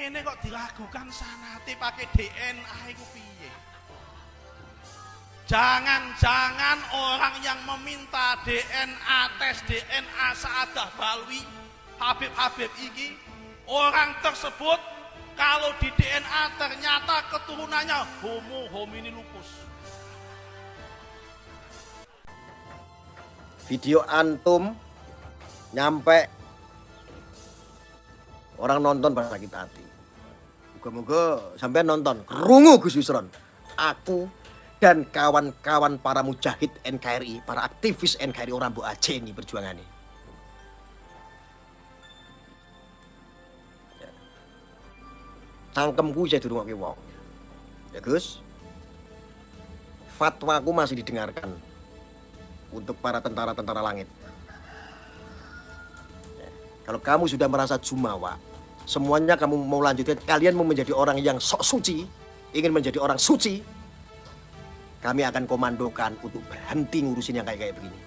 ngene kok diragukan sanate pakai DNA iku piye? Jangan-jangan orang yang meminta DNA, tes DNA Saadah Balwi, Habib-Habib iki, orang tersebut kalau di DNA ternyata keturunannya Homo homini lupus. Video antum nyampe orang nonton pada sakit hati. Moga-moga sampai nonton krungu Gus Yusron. Aku dan kawan-kawan para mujahid NKRI, para aktivis NKRI orang mbok aje ini perjuangannya. Cangkemku saya dirungokke wong. Ya Gus. Fatwaku masih didengarkan untuk para tentara-tentara langit. Ya. Kalau kamu sudah merasa jumawa, semuanya kamu mau lanjutkan, kalian mau menjadi orang yang sok suci, ingin menjadi orang suci, kami akan komandokan untuk berhenti ngurusin yang kayak begini.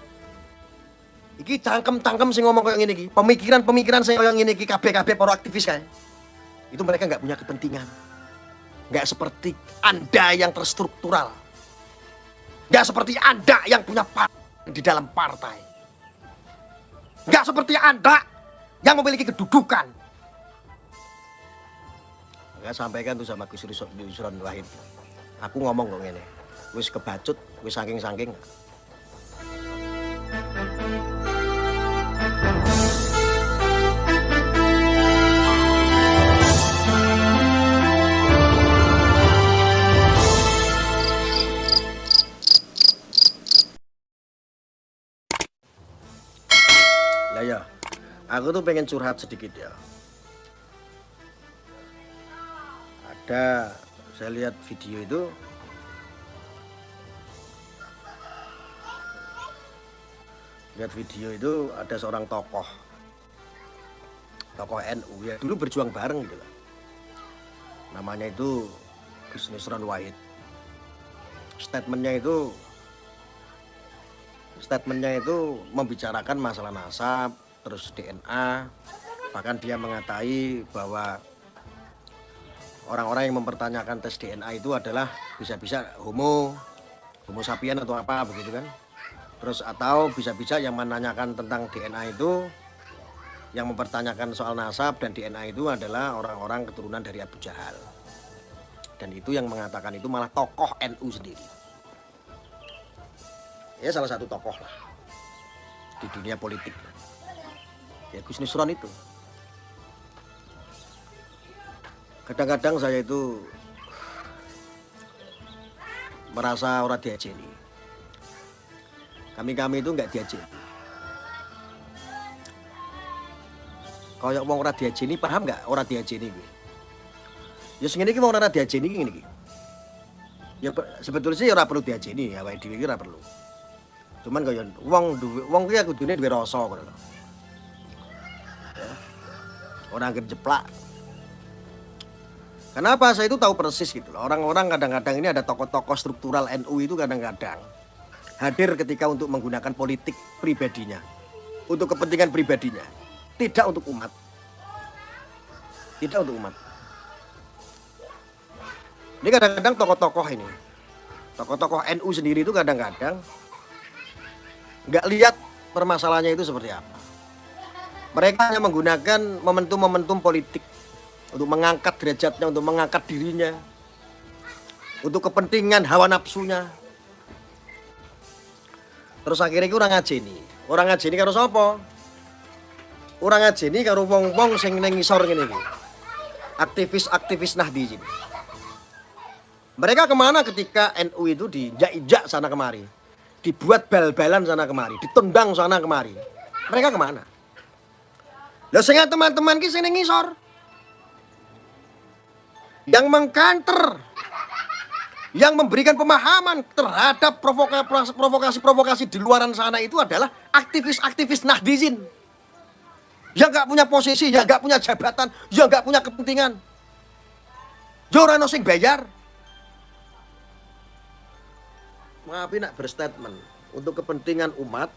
Iki cangkem-cangkem sih ngomong kayak gini, pemikiran-pemikiran saya yang ini, KB para aktivis kayak. Itu mereka nggak punya kepentingan, nggak seperti Anda yang terstruktural, nggak seperti Anda yang punya di dalam partai, nggak seperti Anda yang memiliki kedudukan. Saya sampaikan tuh sama Gus Yusron Wahid. Aku ngomong kok ngene, wis kebacut, wis saking-saking. Ya, aku tuh pengen curhat sedikit ya. Ada, saya lihat video itu, ada seorang tokoh NU ya, dulu berjuang bareng gitu lah. Namanya itu Gus Yusron Wahid. Statementnya itu membicarakan masalah nasab, terus DNA, bahkan dia mengatakan bahwa orang-orang yang mempertanyakan tes DNA itu adalah bisa-bisa homo sapien atau apa begitu kan. Terus atau bisa-bisa yang menanyakan tentang DNA itu, yang mempertanyakan soal nasab dan DNA itu adalah orang-orang keturunan dari Abu Jahal. Dan itu yang mengatakan itu malah tokoh NU sendiri. Ya salah satu tokoh lah di dunia politik. Ya Gus Yusron itu. Kadang-kadang saya itu merasa ora diajeni. Kami itu nggak diajeni. Kayak wong ora diajeni, paham nggak ora diajeni gue? Ya sengene iki wong ora diajeni iki ngene iki. Ya sebetulnya sih ora perlu diajeni, awake dhewe iki ora perlu. Cuman kaya wong kuwi kudune duwe rasa ngono lho. Ya. Ora anggere jeplak. Kenapa saya itu tahu persis gitu loh. Orang-orang kadang-kadang ini ada tokoh-tokoh struktural NU itu kadang-kadang hadir ketika untuk menggunakan politik pribadinya, untuk kepentingan pribadinya, tidak untuk umat. Tidak untuk umat. Ini kadang-kadang tokoh-tokoh NU sendiri itu kadang-kadang nggak lihat permasalahannya itu seperti apa. Mereka hanya menggunakan momentum-momentum politik untuk mengangkat derajatnya, untuk mengangkat dirinya, untuk kepentingan hawa nafsunya. Terus akhirnya orang ngajeni karo sapa? Orang ngajeni karo wong-wong sing ning ngisor ngene iki. Aktivis-aktivis Nahdliyin. Mereka kemana ketika NU itu dijak-ijak sana kemari? Dibuat bal-balan sana kemari, ditendang sana kemari. Mereka kemana? Lah sing teman-teman ki sing ngisor. Yang mengkanter, yang memberikan pemahaman terhadap provokasi-provokasi di luaran sana itu adalah aktivis-aktivis Nahdliyin. Yang gak punya posisi, yang gak punya jabatan, yang gak punya kepentingan. Ya ora ono sing bayar. Tapi nak berstatement untuk kepentingan umat,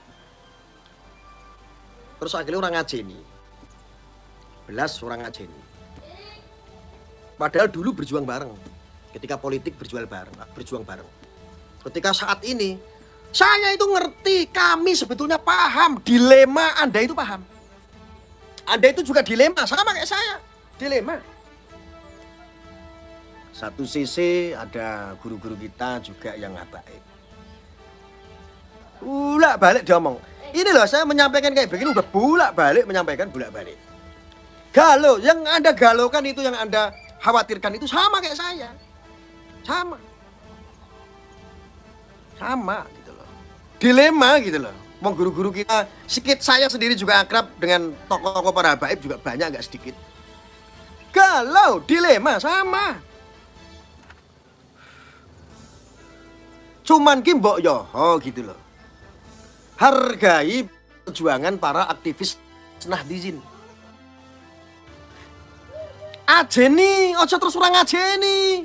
terus akhirnya orang ngajeni, belas orang ngajeni. Padahal dulu berjuang bareng. Ketika politik berjuang bareng. Ketika saat ini, saya itu ngerti, kami sebetulnya paham dilema Anda itu paham. Anda itu juga dilema, sama kayak saya. Dilema. Satu sisi ada guru-guru kita juga yang habaib. Bolak-balik diomong. Ini loh saya menyampaikan kayak begini udah bolak-balik menyampaikan bolak-balik. Galau, yang Anda galaukan itu, yang Anda khawatirkan itu sama kayak saya. Sama gitu loh. Dilema gitu loh. Mau guru-guru kita, sedikit saya sendiri juga akrab dengan tokoh-tokoh para habaib juga banyak, nggak sedikit. Galau, dilema sama. Cuman ki mbok yoho gitu loh. Hargai perjuangan para aktivis Nahdijin. Ajeni, ojo terus ora ngajeni.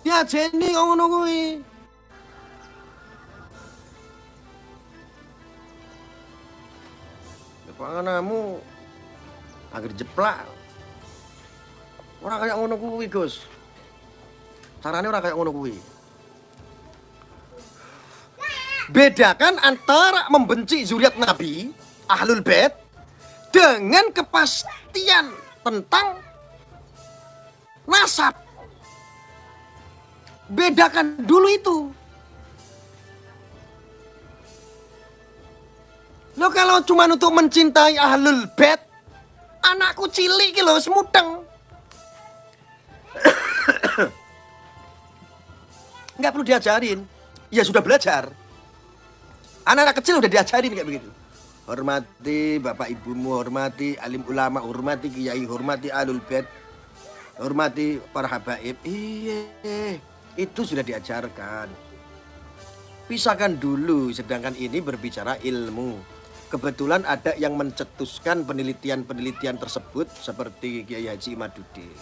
Diajeni kok ngono kuwi. Panganamu agar jeplak. Ora kayak ngono kuwi, Gus. Carane ora kayak ngono kuwi. Bedakan antara membenci zuriat Nabi, Ahlul Bait, dengan kepastian tentang nasab. Bedakan dulu itu. Lo kalau cuma untuk mencintai Ahlul Bait, anakku cilik iki lho wis mudeng. Nggak perlu diajarin. Ya sudah belajar. Anak-anak kecil udah diajarin kayak begitu. Hormati bapak ibumu, hormati alim ulama, hormati kiai, hormati Ahlul Bait, hormati para habaib. Iya, itu sudah diajarkan. Pisahkan dulu, sedangkan ini berbicara ilmu. Kebetulan ada yang mencetuskan penelitian-penelitian tersebut seperti Kiai Haji Imaduddin.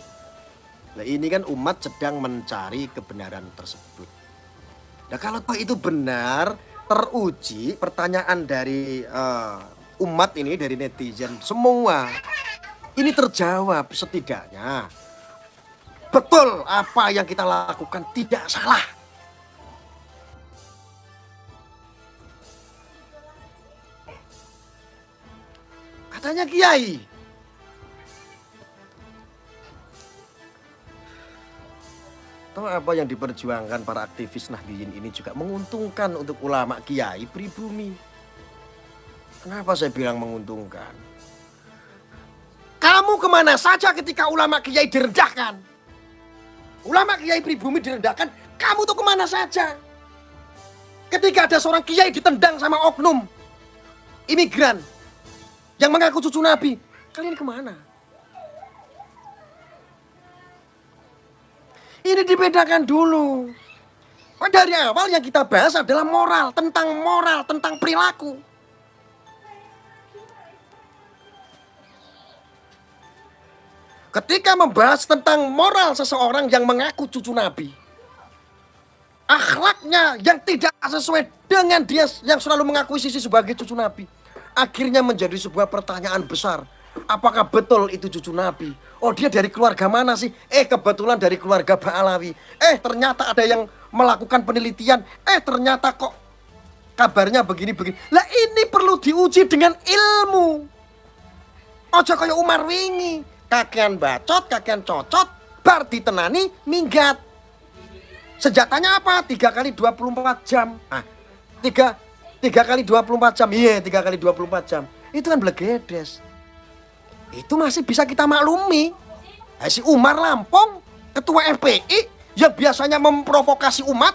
Nah ini kan umat sedang mencari kebenaran tersebut. Nah kalau itu benar, teruji pertanyaan dari umat ini, dari netizen semua, ini terjawab setidaknya. Betul apa yang kita lakukan tidak salah. Katanya Kiai. Tahu apa yang diperjuangkan para aktivis Nahdliyin ini juga menguntungkan untuk ulama Kiai pribumi. Kenapa saya bilang menguntungkan? Kamu kemana saja ketika ulama Kiai direndahkan? Ulama Kiai pribumi direndahkan, kamu tuh kemana saja? Ketika ada seorang Kiai ditendang sama oknum imigran yang mengaku cucu Nabi, kalian kemana? Ini dibedakan dulu. Dari awal yang kita bahas adalah moral, tentang perilaku. Ketika membahas tentang moral seseorang yang mengaku cucu Nabi, akhlaknya yang tidak sesuai dengan dia yang selalu mengakui sisi sebagai cucu Nabi, akhirnya menjadi sebuah pertanyaan besar. Apakah betul itu cucu Nabi? Oh dia dari keluarga mana sih? Kebetulan dari keluarga Ba'alawi. Ternyata ada yang melakukan penelitian. Ternyata kok kabarnya begini-begini. Lah ini perlu diuji dengan ilmu. Ojo kaya Umar wingi. Kakean bacot, kakean cocot, bar ditenani, minggat. Senjatanya apa? 3 kali 24 jam. 3 kali 24 jam. Iya 3 kali 24 jam. Itu kan blegedes. Itu masih bisa kita maklumi. Si Umar Lampong, ketua FPI yang biasanya memprovokasi umat.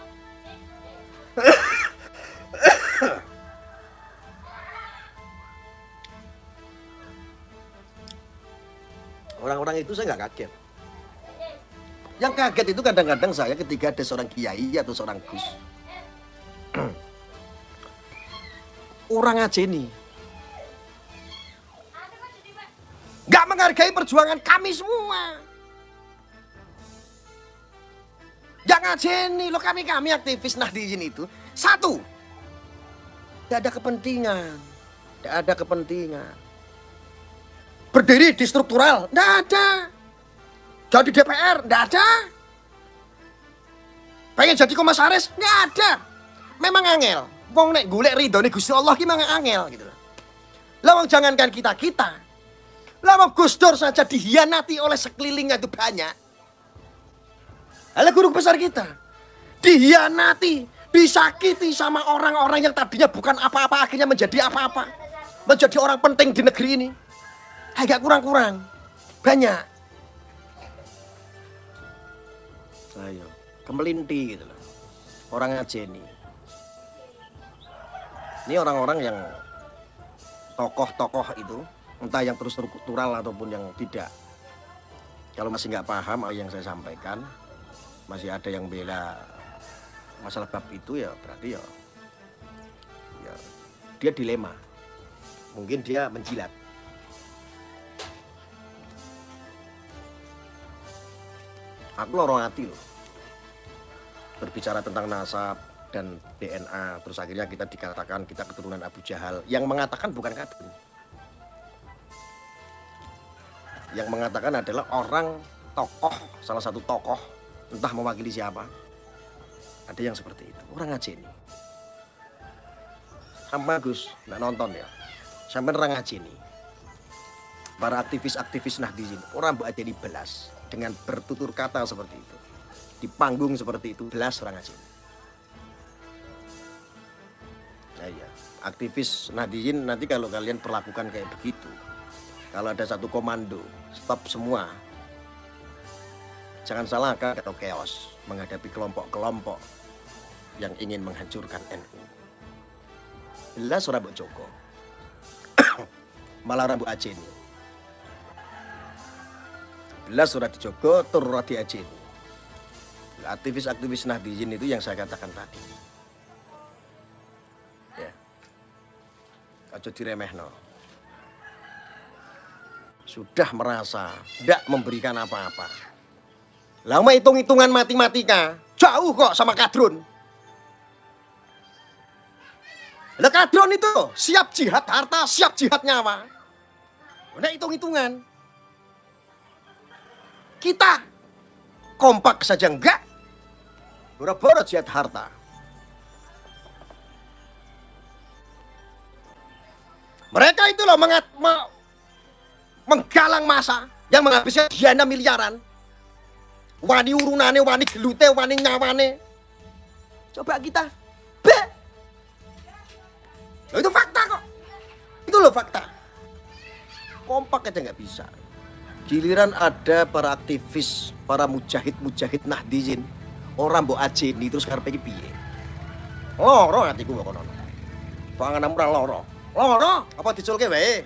Orang-orang itu saya nggak kaget. Yang kaget itu kadang-kadang saya ketika ada seorang kiai atau seorang gus. Orang ngajeni. Gak menghargai perjuangan kami semua. Yang ngajeni lo kami aktivis Nahdliyin itu. Satu, tidak ada kepentingan. Berdiri di struktural, tidak ada. Jadi DPR, nggak ada. Pengen jadi komisaris, nggak ada. Memang angel. Wong nek golek ridhone Gusti Allah ki memang angel gitu loh. Lah wong jangankan kita. Lah wong Gus Dur saja dihianati oleh sekelilingnya itu banyak. Lah guru besar kita dihianati, disakiti sama orang-orang yang tadinya bukan apa-apa akhirnya menjadi apa-apa. Menjadi orang penting di negeri ini. Agak kurang-kurang. Banyak. Ayo, kemelinti gitu loh. Orang ngajeni. Ini orang-orang yang tokoh-tokoh itu, entah yang terus struktural ataupun yang tidak. Kalau masih nggak paham yang saya sampaikan, masih ada yang bela masalah bab itu ya berarti ya dia dilema. Mungkin dia menjilat. Aku lorong hati loh. Berbicara tentang nasab dan DNA, terus akhirnya kita dikatakan kita keturunan Abu Jahal. Yang mengatakan bukan Kadrun. Yang mengatakan adalah orang tokoh, salah satu tokoh, entah mewakili siapa. Ada yang seperti itu. Orang ngajeni. Sampai Gus, nggak nonton ya. Sampai orang ngajeni. Para aktivis-aktivis Nahdliyin, orang buat jadi belas dengan bertutur kata seperti itu. Di panggung seperti itu, belas orang ngajeni. Ya, aktivis Nahdliyin nanti kalau kalian perlakukan kayak begitu, kalau ada satu komando, stop semua. Jangan salahkan atau chaos menghadapi kelompok-kelompok yang ingin menghancurkan NU. Belas Rambut Joko, malah Rambut Ajeni. Belas surat di Joko, turut di Ajeni. Aktivis-aktivis Nahdliyin itu yang saya katakan tadi. Ya, aja diremehno. Sudah merasa tidak memberikan apa-apa. Lama hitung-hitungan matematika jauh kok sama Kadrun. Lah Kadrun itu siap jihad harta, siap jihad nyawa. Udah hitung-hitungan. Kita kompak saja enggak. Boro-boro jihad harta. Mereka itu loh menggalang massa yang menghabiskan dana miliaran. Wani urunane, wani gelute, wani nyawane. Coba kita itu fakta kok. Itu loh fakta. Kompak aja nggak bisa. Giliran ada para aktivis, para mujahid Nahdliyin, orang mbok ajeni terus karepe iki piye? Loro atiku kok kono. Panganan ora loro. Loro apa diculke wae?